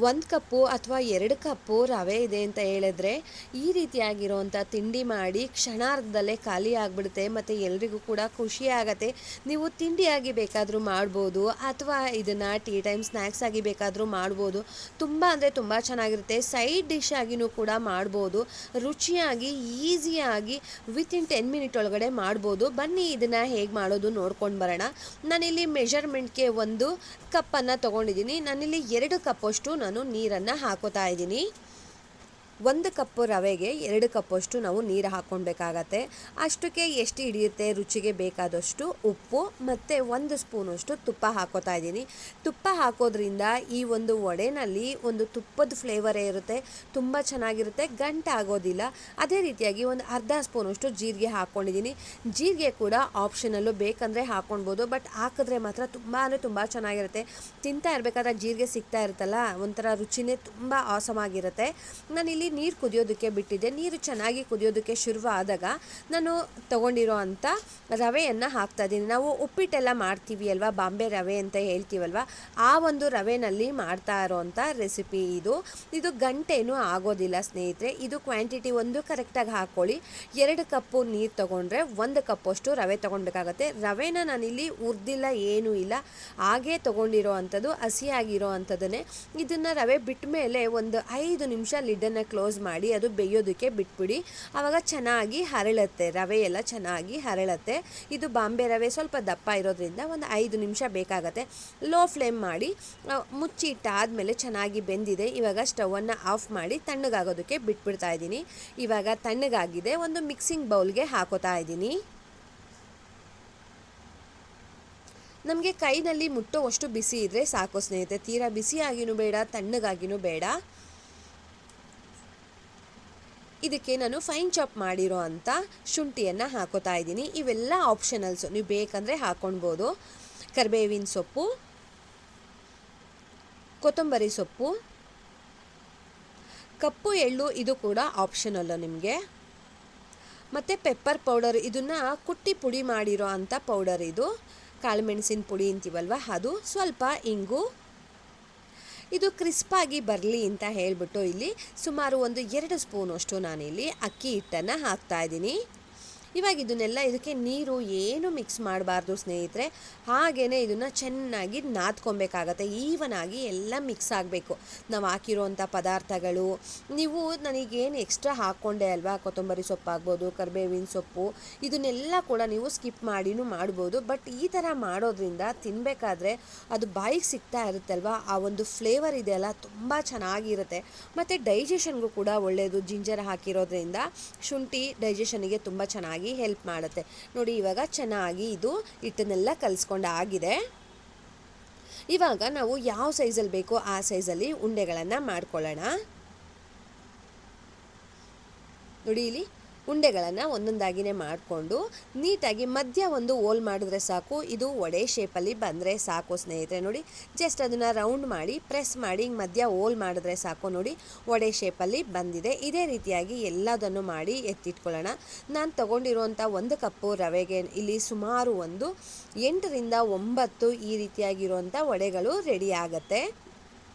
1 ಕಪ್ಪು ಅಥವಾ 2 ಕಪ್ಪು ರವೆ ಇದೆ ಅಂತ ಹೇಳಿದ್ರೆ ಈ ರೀತಿಯಾಗಿರೋವಂಥ ತಿಂಡಿ ಮಾಡಿ ಕ್ಷಣಾರ್ಧದಲ್ಲೇ ಖಾಲಿ ಆಗಿಬಿಡುತ್ತೆ ಮತ್ತು ಎಲ್ರಿಗೂ ಕೂಡ ಖುಷಿ ಆಗತ್ತೆ. ನೀವು ತಿಂಡಿಯಾಗಿ ಬೇಕಾದರೂ ಮಾಡ್ಬೋದು ಅಥವಾ ಇದನ್ನು ಟೀ ಟೈಮ್ ಸ್ನ್ಯಾಕ್ಸ್ ಆಗಿ ಬೇಕಾದರೂ ಮಾಡ್ಬೋದು. ತುಂಬ ಅಂದರೆ ತುಂಬ ಚೆನ್ನಾಗಿರುತ್ತೆ. ಸೈಡ್ ಡಿಶ್ ಆಗಿಯೂ ಕೂಡ ಮಾಡ್ಬೋದು. ರುಚಿಯಾಗಿ ಈಸಿಯಾಗಿ ವಿತಿನ್ 10 ಮಿನಿಟ್ ಒಳಗಡೆ ಮಾಡ್ಬೋದು. ಬನ್ನಿ ಇದನ್ನು ಹೇಗೆ ಮಾಡೋದು ನೋಡ್ಕೊಂಡು ಬರೋಣ. ನಾನಿಲ್ಲಿ ಮೆಷರ್ಮೆಂಟ್ಗೆ ಒಂದು ಕಪ್ಪನ್ನು ತೊಗೊಂಡಿದ್ದೀನಿ. ನಾನಿಲ್ಲಿ 2 ಕಪ್ಪಷ್ಟು ನಾನು ನೀರನ್ನು ಹಾಕೋತಾ ಇದ್ದೀನಿ. 1 ಕಪ್ಪು ರವೆಗೆ 2 ಕಪ್ಪಷ್ಟು ನಾವು ನೀರು ಹಾಕ್ಕೊಳ್ಬೇಕಾಗತ್ತೆ. ಅಷ್ಟಕ್ಕೆ ಎಷ್ಟು ಹಿಡಿಯುತ್ತೆ ರುಚಿಗೆ ಬೇಕಾದಷ್ಟು ಉಪ್ಪು ಮತ್ತು 1 ಸ್ಪೂನಷ್ಟು ತುಪ್ಪ ಹಾಕೋತಾ ಇದ್ದೀನಿ. ತುಪ್ಪ ಹಾಕೋದ್ರಿಂದ ಈ ಒಂದು ವಡೆನಲ್ಲಿ ಒಂದು ತುಪ್ಪದ ಫ್ಲೇವರೇ ಇರುತ್ತೆ, ತುಂಬ ಚೆನ್ನಾಗಿರುತ್ತೆ, ಗಂಟಾಗೋದಿಲ್ಲ. ಅದೇ ರೀತಿಯಾಗಿ ಒಂದು ಅರ್ಧ ಸ್ಪೂನಷ್ಟು ಜೀರಿಗೆ ಹಾಕ್ಕೊಂಡಿದ್ದೀನಿ. ಜೀರಿಗೆ ಕೂಡ ಆಪ್ಷನಲ್ಲು, ಬೇಕಂದರೆ ಹಾಕ್ಕೊಳ್ಬೋದು, ಬಟ್ ಹಾಕಿದ್ರೆ ಮಾತ್ರ ತುಂಬ ಅಂದರೆ ತುಂಬ ಚೆನ್ನಾಗಿರುತ್ತೆ. ತಿಂತಾ ಇರಬೇಕಾದ್ರೆ ಜೀರಿಗೆ ಸಿಗ್ತಾ ಇರುತ್ತಲ್ಲ, ಒಂಥರ ರುಚಿನೇ ತುಂಬ ಆಸಮಾಗಿರುತ್ತೆ. ನಾನಿಲ್ಲಿ ನೀರು ಕುದಿಯೋದಕ್ಕೆ ಬಿಟ್ಟಿದ್ದೆ. ನೀರು ಚೆನ್ನಾಗಿ ಕುದಿಯೋದಕ್ಕೆ ಶುರುವಾದಾಗ ನಾನು ತೊಗೊಂಡಿರೋ ಅಂಥ ರವೆಯನ್ನು ಹಾಕ್ತಾಯಿದ್ದೀನಿ. ನಾವು ಉಪ್ಪಿಟ್ಟೆಲ್ಲ ಮಾಡ್ತೀವಿ ಅಲ್ವಾ, ಬಾಂಬೆ ರವೆ ಅಂತ ಹೇಳ್ತೀವಲ್ವ, ಆ ಒಂದು ರವೆನಲ್ಲಿ ಮಾಡ್ತಾ ಇರೋವಂಥ ರೆಸಿಪಿ ಇದು ಗಂಟೇನೂ ಆಗೋದಿಲ್ಲ ಸ್ನೇಹಿತರೆ. ಇದು ಕ್ವಾಂಟಿಟಿ ಒಂದು ಕರೆಕ್ಟಾಗಿ ಹಾಕ್ಕೊಳ್ಳಿ. 2 ಕಪ್ಪು ನೀರು ತೊಗೊಂಡ್ರೆ 1 ಕಪ್ಪಷ್ಟು ರವೆ ತೊಗೊಳ್ಬೇಕಾಗತ್ತೆ. ರವೆನ ನಾನಿಲ್ಲಿ ಹುರಿದಿಲ್ಲ, ಏನೂ ಇಲ್ಲ, ಹಾಗೇ ತೊಗೊಂಡಿರೋ ಅಂಥದ್ದು, ಹಸಿಯಾಗಿರೋ ಅಂಥದ್ದನ್ನೇ. ಇದನ್ನು ರವೆ ಬಿಟ್ಟ ಮೇಲೆ ಒಂದು 5 ನಿಮಿಷ ಲಿಡ್ಡನ್ನು ಕ್ಲೋಸ್ ಮಾಡಿ ಅದು ಬೇಯೋದಕ್ಕೆ ಬಿಟ್ಬಿಡಿ. ಆವಾಗ ಚೆನ್ನಾಗಿ ಹರಳುತ್ತೆ, ರವೆ ಎಲ್ಲ ಚೆನ್ನಾಗಿ ಹರಳುತ್ತೆ. ಇದು ಬಾಂಬೆ ರವೆ ಸ್ವಲ್ಪ ದಪ್ಪ ಇರೋದ್ರಿಂದ ಒಂದು 5 ನಿಮಿಷ ಬೇಕಾಗತ್ತೆ. ಲೋ ಫ್ಲೇಮ್ ಮಾಡಿ ಮುಚ್ಚಿಟ್ಟಾದಮೇಲೆ ಚೆನ್ನಾಗಿ ಬೆಂದಿದೆ. ಇವಾಗ ಸ್ಟವನ್ನು ಆಫ್ ಮಾಡಿ ತಣ್ಣಗಾಗೋದಕ್ಕೆ ಬಿಟ್ಬಿಡ್ತಾ ಇದ್ದೀನಿ. ಇವಾಗ ತಣ್ಣಗಾಗಿದೆ, ಒಂದು ಮಿಕ್ಸಿಂಗ್ ಬೌಲ್ಗೆ ಹಾಕೋತಾ ಇದ್ದೀನಿ. ನಮಗೆ ಕೈನಲ್ಲಿ ಮುಟ್ಟುವಷ್ಟು ಬಿಸಿ ಇದ್ದರೆ ಸಾಕು ಸ್ನೇಹಿತರೆ. ತೀರಾ ಬಿಸಿಯಾಗಿಯೂ ಬೇಡ, ತಣ್ಣಗಾಗಿಯೂ ಬೇಡ. ಇದಕ್ಕೆ ನಾನು ಫೈನ್ ಚಾಪ್ ಮಾಡಿರೋ ಅಂಥ ಶುಂಠಿಯನ್ನು ಹಾಕೋತಾ ಇದ್ದೀನಿ. ಇವೆಲ್ಲ ಆಪ್ಷನಲ್ಸು, ನೀವು ಬೇಕಂದರೆ ಹಾಕ್ಕೊಳ್ಬೋದು. ಕರಿಬೇವಿನ ಸೊಪ್ಪು, ಕೊತ್ತಂಬರಿ ಸೊಪ್ಪು, ಕಪ್ಪು ಎಳ್ಳು, ಇದು ಕೂಡ ಆಪ್ಷನಲ್ಲು ನಿಮಗೆ. ಮತ್ತು ಪೆಪ್ಪರ್ ಪೌಡರ್, ಇದನ್ನು ಕುಟ್ಟಿ ಪುಡಿ ಮಾಡಿರೋ ಅಂಥ ಪೌಡರ್ ಇದು. ಕಾಳುಮೆಣಸಿನ ಪುಡಿ ಅಂತೀವಲ್ವ ಅದು, ಸ್ವಲ್ಪ ಇಂಗು. ಇದು ಕ್ರಿಸ್ಪಾಗಿ ಬರಲಿ ಅಂತ ಹೇಳಿಬಿಟ್ಟು ಇಲ್ಲಿ ಸುಮಾರು ಒಂದು 2 ಸ್ಪೂನಷ್ಟು ನಾನಿಲ್ಲಿ ಅಕ್ಕಿ ಹಿಟ್ಟನ್ನು ಹಾಕ್ತಾಯಿದ್ದೀನಿ. ಇವಾಗ ಇದನ್ನೆಲ್ಲ, ಇದಕ್ಕೆ ನೀರು ಏನು ಮಿಕ್ಸ್ ಮಾಡಬಾರ್ದು ಸ್ನೇಹಿತರೆ. ಹಾಗೆಯೇ ಇದನ್ನು ಚೆನ್ನಾಗಿ ನಾದ್ಕೊಬೇಕಾಗತ್ತೆ. ಈವನಾಗಿ ಎಲ್ಲ ಮಿಕ್ಸ್ ಆಗಬೇಕು ನಾವು ಹಾಕಿರೋವಂಥ ಪದಾರ್ಥಗಳು. ನೀವು ನನಗೇನು ಎಕ್ಸ್ಟ್ರಾ ಹಾಕ್ಕೊಂಡೆ ಅಲ್ವಾ, ಕೊತ್ತಂಬರಿ ಸೊಪ್ಪು ಆಗ್ಬೋದು, ಕರಿಬೇವಿನ ಸೊಪ್ಪು, ಇದನ್ನೆಲ್ಲ ಕೂಡ ನೀವು ಸ್ಕಿಪ್ ಮಾಡಿನೂ ಮಾಡ್ಬೋದು. ಬಟ್ ಈ ಥರ ಮಾಡೋದ್ರಿಂದ ತಿನ್ನಬೇಕಾದ್ರೆ ಅದು ಬಾಯಿಗೆ ಸಿಗ್ತಾ ಇರುತ್ತಲ್ವ, ಆ ಒಂದು ಫ್ಲೇವರ್ ಇದೆಯಲ್ಲ ತುಂಬ ಚೆನ್ನಾಗಿರುತ್ತೆ. ಮತ್ತು ಡೈಜೆಷನ್ಗೂ ಕೂಡ ಒಳ್ಳೆಯದು. ಜಿಂಜರ್ ಹಾಕಿರೋದ್ರಿಂದ ಶುಂಠಿ ಡೈಜೆಷನಿಗೆ ತುಂಬ ಚೆನ್ನಾಗಿ ಹೆಲ್ಪ್ ಮಾಡುತ್ತೆ. ನೋಡಿ, ಇವಾಗ ಚೆನ್ನಾಗಿ ಇದು ಹಿಟ್ಟನ್ನೆಲ್ಲ ಕಲಿಸ್ಕೊಂಡು ಆಗಿದೆ. ಇವಾಗ ನಾವು ಯಾವ ಸೈಜಲ್ಲಿ ಬೇಕೋ ಆ ಸೈಜಲ್ಲಿ ಉಂಡೆಗಳನ್ನು ಮಾಡ್ಕೊಳ್ಳೋಣ. ನೋಡಿ, ಇಲ್ಲಿ ಉಂಡೆಗಳನ್ನು ಒಂದೊಂದಾಗಿನೇ ಮಾಡಿಕೊಂಡು ನೀಟಾಗಿ ಮಧ್ಯ ಒಂದು ಹೋಲ್ ಮಾಡಿದ್ರೆ ಸಾಕು. ಇದು ವಡೆ ಶೇಪಲ್ಲಿ ಬಂದರೆ ಸಾಕು ಸ್ನೇಹಿತರೆ. ನೋಡಿ, ಜಸ್ಟ್ ಅದನ್ನು ರೌಂಡ್ ಮಾಡಿ ಪ್ರೆಸ್ ಮಾಡಿ ಮಧ್ಯ ಹೋಲ್ ಮಾಡಿದ್ರೆ ಸಾಕು. ನೋಡಿ, ವಡೆ ಶೇಪಲ್ಲಿ ಬಂದಿದೆ. ಇದೇ ರೀತಿಯಾಗಿ ಎಲ್ಲದನ್ನು ಮಾಡಿ ಎತ್ತಿಟ್ಕೊಳ್ಳೋಣ. ನಾನು ತೊಗೊಂಡಿರುವಂಥ 1 ಕಪ್ಪು ರವೆಗೆ ಇಲ್ಲಿ ಸುಮಾರು ಒಂದು 8 ರಿಂದ 9 ಈ ರೀತಿಯಾಗಿರುವಂಥ ವಡೆಗಳು ರೆಡಿ ಆಗುತ್ತೆ.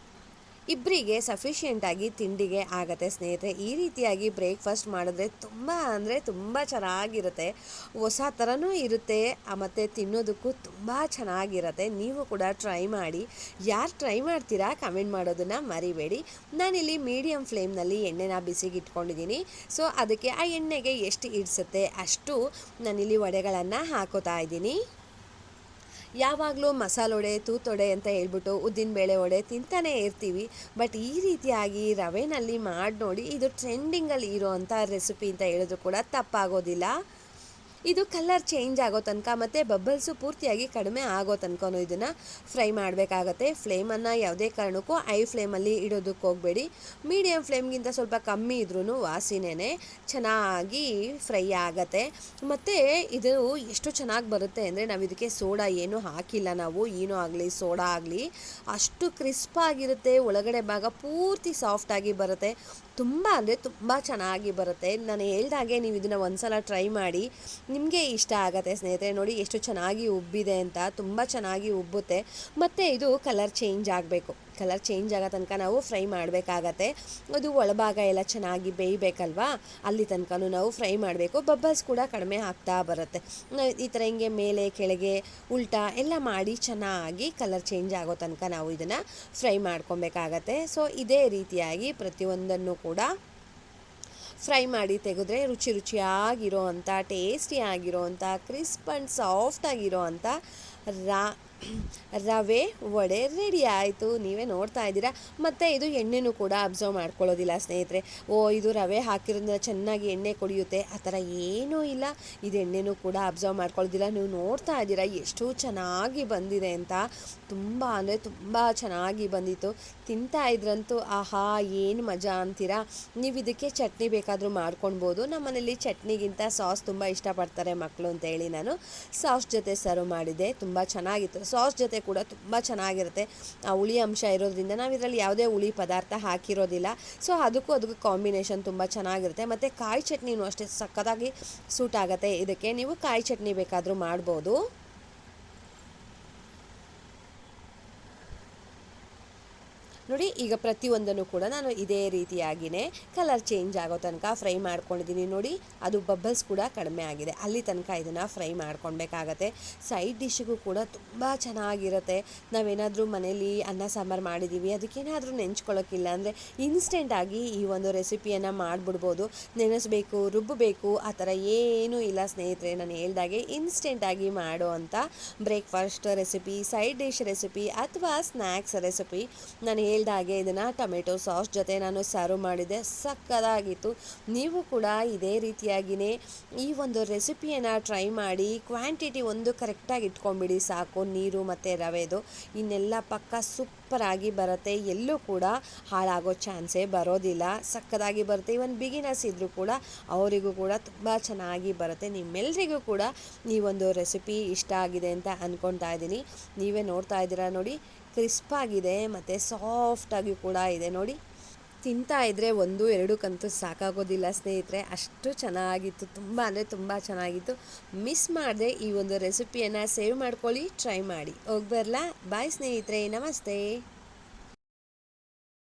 ಇಬ್ಬರಿಗೆ ಸಫಿಷಿಯೆಂಟಾಗಿ ತಿಂಡಿಗೆ ಆಗುತ್ತೆ ಸ್ನೇಹಿತರೆ. ಈ ರೀತಿಯಾಗಿ ಬ್ರೇಕ್ಫಾಸ್ಟ್ ಮಾಡಿದ್ರೆ ತುಂಬ ಅಂದರೆ ತುಂಬ ಚೆನ್ನಾಗಿರುತ್ತೆ. ಹೊಸ ಥರನೂ ಇರುತ್ತೆ, ಮತ್ತು ತಿನ್ನೋದಕ್ಕೂ ತುಂಬ ಚೆನ್ನಾಗಿರುತ್ತೆ. ನೀವು ಕೂಡ ಟ್ರೈ ಮಾಡಿ. ಯಾರು ಟ್ರೈ ಮಾಡ್ತೀರಾ ಕಮೆಂಟ್ ಮಾಡೋದನ್ನು ಮರಿಬೇಡಿ. ನಾನಿಲ್ಲಿ ಮೀಡಿಯಮ್ ಫ್ಲೇಮ್ನಲ್ಲಿ ಎಣ್ಣೆನ ಬಿಸಿಗೆ ಇಟ್ಕೊಂಡಿದ್ದೀನಿ. ಸೊ ಅದಕ್ಕೆ ಆ ಎಣ್ಣೆಗೆ ಎಷ್ಟು ಇಡಿಸುತ್ತೆ ಅಷ್ಟು ನಾನಿಲ್ಲಿ ವಡೆಗಳನ್ನು ಹಾಕೋತಾ ಇದ್ದೀನಿ. ಯಾವಾಗಲೂ ಮಸಾಲೆ ವಡೆ, ತೂತೊಡೆ ಅಂತ ಹೇಳ್ಬಿಟ್ಟು ಉದ್ದಿನಬೇಳೆ ವಡೆ ತಿಂತಾನೇ ಇರ್ತೀವಿ. ಬಟ್ ಈ ರೀತಿಯಾಗಿ ರವೆನಲ್ಲಿ ಮಾಡಿ ನೋಡಿ, ಇದು ಟ್ರೆಂಡಿಂಗಲ್ಲಿ ಇರೋವಂಥ ರೆಸಿಪಿ ಅಂತ ಹೇಳಿದ್ರು ಕೂಡ ತಪ್ಪಾಗೋದಿಲ್ಲ. ಇದು ಕಲರ್ ಚೇಂಜ್ ಆಗೋ ತನಕ ಮತ್ತು ಬಬಲ್ಸು ಪೂರ್ತಿಯಾಗಿ ಕಡಿಮೆ ಆಗೋ ತನಕ ಇದನ್ನು ಫ್ರೈ ಮಾಡಬೇಕಾಗತ್ತೆ. ಫ್ಲೇಮನ್ನು ಯಾವುದೇ ಕಾರಣಕ್ಕೂ ಐ ಫ್ಲೇಮಲ್ಲಿ ಇಡೋದಕ್ಕೆ ಹೋಗಬೇಡಿ. ಮೀಡಿಯಮ್ ಫ್ಲೇಮ್ಗಿಂತ ಸ್ವಲ್ಪ ಕಮ್ಮಿ ಇದ್ರೂ ವಾಸಿನೇ ಚೆನ್ನಾಗಿ ಫ್ರೈ ಆಗತ್ತೆ. ಮತ್ತು ಇದು ಎಷ್ಟು ಚೆನ್ನಾಗಿ ಬರುತ್ತೆ ಅಂದರೆ, ನಾವು ಇದಕ್ಕೆ ಸೋಡಾ ಏನೂ ಹಾಕಿಲ್ಲ, ನಾವು ಏನೂ ಆಗಲಿ ಸೋಡಾ ಆಗಲಿ, ಅಷ್ಟು ಕ್ರಿಸ್ಪಾಗಿರುತ್ತೆ. ಒಳಗಡೆ ಭಾಗ ಪೂರ್ತಿ ಸಾಫ್ಟಾಗಿ ಬರುತ್ತೆ. ತುಂಬ ಅಂದರೆ ತುಂಬ ಚೆನ್ನಾಗಿ ಬರುತ್ತೆ. ನಾನು ಹೇಳ್ದಾಗೆ ನೀವು ಇದನ್ನು ಒಂದ್ಸಲ ಟ್ರೈ ಮಾಡಿ. ನಿಮಗೆ ಇಷ್ಟ ಆಗುತ್ತೆ ಸ್ನೇಹಿತರೆ. ನೋಡಿ ಎಷ್ಟು ಚೆನ್ನಾಗಿ ಉಬ್ಬಿದೆ ಅಂತ, ತುಂಬ ಚೆನ್ನಾಗಿ ಉಬ್ಬುತ್ತೆ. ಮತ್ತು ಇದು ಕಲರ್ ಚೇಂಜ್ ಆಗಬೇಕು. ಕಲರ್ ಚೇಂಜ್ ಆಗೋ ತನಕ ನಾವು ಫ್ರೈ ಮಾಡಬೇಕಾಗತ್ತೆ. ಅದು ಒಳಭಾಗ ಎಲ್ಲ ಚೆನ್ನಾಗಿ ಬೇಯಬೇಕಲ್ವಾ, ಅಲ್ಲಿ ತನಕನೂ ನಾವು ಫ್ರೈ ಮಾಡಬೇಕು. ಬಬ್ಬಲ್ಸ್ ಕೂಡ ಕಡಿಮೆ ಆಗ್ತಾ ಬರುತ್ತೆ. ಈ ಥರ ಹಿಂಗೆ ಮೇಲೆ ಕೆಳಗೆ ಉಲ್ಟಾ ಎಲ್ಲ ಮಾಡಿ ಚೆನ್ನಾಗಿ ಕಲರ್ ಚೇಂಜ್ ಆಗೋ ತನಕ ನಾವು ಇದನ್ನು ಫ್ರೈ ಮಾಡ್ಕೊಬೇಕಾಗತ್ತೆ. ಸೊ ಇದೇ ರೀತಿಯಾಗಿ ಪ್ರತಿಯೊಂದನ್ನು ಕೂಡ ಫ್ರೈ ಮಾಡಿ ತೆಗೆದ್ರೆ ರುಚಿಯಾಗಿರೋ ಅಂಥ, ಟೇಸ್ಟಿಯಾಗಿರೋ ಅಂಥ, ಕ್ರಿಸ್ಪ್ ಆ್ಯಂಡ್ ಸಾಫ್ಟಾಗಿರೋ ಅಂಥ ರಾ ರವೆ ವಡೆ ರೆಡಿ ಆಯಿತು. ನೀವೇ ನೋಡ್ತಾ ಇದ್ದೀರಾ. ಮತ್ತು ಇದು ಎಣ್ಣೆನೂ ಕೂಡ ಅಬ್ಸರ್ವ್ ಮಾಡ್ಕೊಳ್ಳೋದಿಲ್ಲ ಸ್ನೇಹಿತರೆ. ಇದು ರವೆ ಹಾಕಿರೋದ್ರಿಂದ ಚೆನ್ನಾಗಿ ಎಣ್ಣೆ ಕುಡಿಯುತ್ತೆ, ಆ ಥರ ಏನೂ ಇಲ್ಲ. ಇದು ಎಣ್ಣೆನೂ ಕೂಡ ಅಬ್ಸರ್ವ್ ಮಾಡ್ಕೊಳ್ಳೋದಿಲ್ಲ. ನೀವು ನೋಡ್ತಾ ಇದ್ದೀರಾ ಎಷ್ಟು ಚೆನ್ನಾಗಿ ಬಂದಿದೆ ಅಂತ. ತುಂಬ ಅಂದರೆ ತುಂಬ ಚೆನ್ನಾಗಿ ಬಂದಿತ್ತು. ತಿಂತಾ ಇದ್ರಂತೂ ಆಹಾ ಏನು ಮಜಾ ಅಂತೀರಾ. ನೀವು ಇದಕ್ಕೆ ಚಟ್ನಿ ಬೇಕಾದರೂ ಮಾಡ್ಕೊಳ್ಬೋದು. ನಮ್ಮ ಮನೇಲಿ ಚಟ್ನಿಗಿಂತ ಸಾಸ್ ತುಂಬ ಇಷ್ಟಪಡ್ತಾರೆ ಮಕ್ಕಳು ಅಂತೇಳಿ ನಾನು ಸಾಸ್ ಜೊತೆ ಸರ್ವ್ ಮಾಡಿದ್ದೆ. ತುಂಬ ಚೆನ್ನಾಗಿತ್ತು. ಸಾಸ್ ಜೊತೆ ಕೂಡ ತುಂಬ ಚೆನ್ನಾಗಿರುತ್ತೆ. ಆ ಹುಳಿ ಅಂಶ ಇರೋದ್ರಿಂದ ನಾವು ಇದರಲ್ಲಿ ಯಾವುದೇ ಹುಳಿ ಪದಾರ್ಥ ಹಾಕಿರೋದಿಲ್ಲ. ಸೊ ಅದಕ್ಕೂ ಕಾಂಬಿನೇಷನ್ ತುಂಬ ಚೆನ್ನಾಗಿರುತ್ತೆ. ಮತ್ತು ಕಾಯಿ ಚಟ್ನಿನೂ ಅಷ್ಟೇ ಸಖತ್ತಾಗಿ ಸೂಟ್ ಆಗುತ್ತೆ ಇದಕ್ಕೆ. ನೀವು ಕಾಯಿ ಚಟ್ನಿ ಬೇಕಾದರೂ ಮಾಡ್ಬೋದು. ನೋಡಿ ಈಗ ಪ್ರತಿಯೊಂದನ್ನು ಕೂಡ ನಾನು ಇದೇ ರೀತಿಯಾಗಿಯೇ ಕಲರ್ ಚೇಂಜ್ ಆಗೋ ತನಕ ಫ್ರೈ ಮಾಡ್ಕೊಂಡಿದ್ದೀನಿ. ನೋಡಿ ಅದು ಬಬ್ಬಲ್ಸ್ ಕೂಡ ಕಡಿಮೆ ಆಗಿದೆ, ಅಲ್ಲಿ ತನಕ ಇದನ್ನು ಫ್ರೈ ಮಾಡ್ಕೊಳ್ಬೇಕಾಗತ್ತೆ. ಸೈಡ್ ಡಿಶ್ಶಿಗೂ ಕೂಡ ತುಂಬ ಚೆನ್ನಾಗಿರುತ್ತೆ. ನಾವೇನಾದರೂ ಮನೇಲಿ ಅನ್ನ ಸಾಂಬಾರು ಮಾಡಿದ್ದೀವಿ, ಅದಕ್ಕೇನಾದರೂ ನೆಂಚ್ಕೊಳ್ಳೋಕ್ಕಿಲ್ಲ ಅಂದರೆ ಇನ್ಸ್ಟೆಂಟಾಗಿ ಈ ಒಂದು ರೆಸಿಪಿಯನ್ನು ಮಾಡಿಬಿಡ್ಬೋದು. ನೆನೆಸಬೇಕು, ರುಬ್ಬಬೇಕು ಆ ಥರ ಏನೂ ಇಲ್ಲ ಸ್ನೇಹಿತರೆ. ನಾನು ಹೇಳ್ದಾಗೆ ಇನ್ಸ್ಟೆಂಟಾಗಿ ಮಾಡೋ ಅಂಥ breakfast recipe, side dish recipe ಅಥವಾ ಸ್ನ್ಯಾಕ್ಸ್ ರೆಸಿಪಿ. ನಾನು ಹೇಳ್ದಾಗೆ ಇದನ್ನು ಟೊಮೆಟೊ ಸಾಸ್ ಜೊತೆ ನಾನು ಸರ್ವ್ ಮಾಡಿದ್ದೆ, ಸಕ್ಕತ್ತಾಗಿತ್ತು. ನೀವು ಕೂಡ ಇದೇ ರೀತಿಯಾಗಿಯೇ ಈ ಒಂದು ರೆಸಿಪಿಯನ್ನು ಟ್ರೈ ಮಾಡಿ. ಕ್ವಾಂಟಿಟಿ ಒಂದು ಕರೆಕ್ಟಾಗಿ ಇಟ್ಕೊಂಬಿಡಿ ಸಾಕು, ನೀರು ಮತ್ತು ರವೆದು. ಇನ್ನೆಲ್ಲ ಪಕ್ಕ ಸೂಪರಾಗಿ ಬರುತ್ತೆ, ಎಲ್ಲೂ ಕೂಡ ಹಾಳಾಗೋ ಚಾನ್ಸೇ ಬರೋದಿಲ್ಲ. ಸಕ್ಕತ್ತಾಗಿ ಬರುತ್ತೆ. ಇವನ್ ಬಿಗಿನರ್ಸ್ ಇದ್ದರೂ ಕೂಡ ಅವರಿಗೂ ಕೂಡ ತುಂಬ ಚೆನ್ನಾಗಿ ಬರುತ್ತೆ. ನಿಮ್ಮೆಲ್ಲರಿಗೂ ಕೂಡ ಈ ಒಂದು ರೆಸಿಪಿ ಇಷ್ಟ ಆಗಿದೆ ಅಂತ ಅಂದ್ಕೊಳ್ತಾ ಇದ್ದೀನಿ. ನೀವೇ ನೋಡ್ತಾ ಇದ್ದೀರಾ ನೋಡಿ, ಕ್ರಿಸ್ಪಾಗಿದೆ ಮತ್ತು ಸಾಫ್ಟಾಗಿ ಕೂಡ ಇದೆ. ನೋಡಿ ತಿಂತಾ ಇದ್ದರೆ 1-2 ಕಂತೂ ಸಾಕಾಗೋದಿಲ್ಲ ಸ್ನೇಹಿತರೆ, ಅಷ್ಟು ಚೆನ್ನಾಗಿತ್ತು. ತುಂಬ ಅಂದರೆ ತುಂಬ ಚೆನ್ನಾಗಿತ್ತು. ಮಿಸ್ ಮಾಡದೆ ಈ ಒಂದು ರೆಸಿಪಿಯನ್ನು ಸೇವ್ ಮಾಡ್ಕೊಳ್ಳಿ, ಟ್ರೈ ಮಾಡಿ. ಹೋಗಿ ಬರಲಾ? ಬಾಯ್ ಸ್ನೇಹಿತರೆ, ನಮಸ್ತೆ.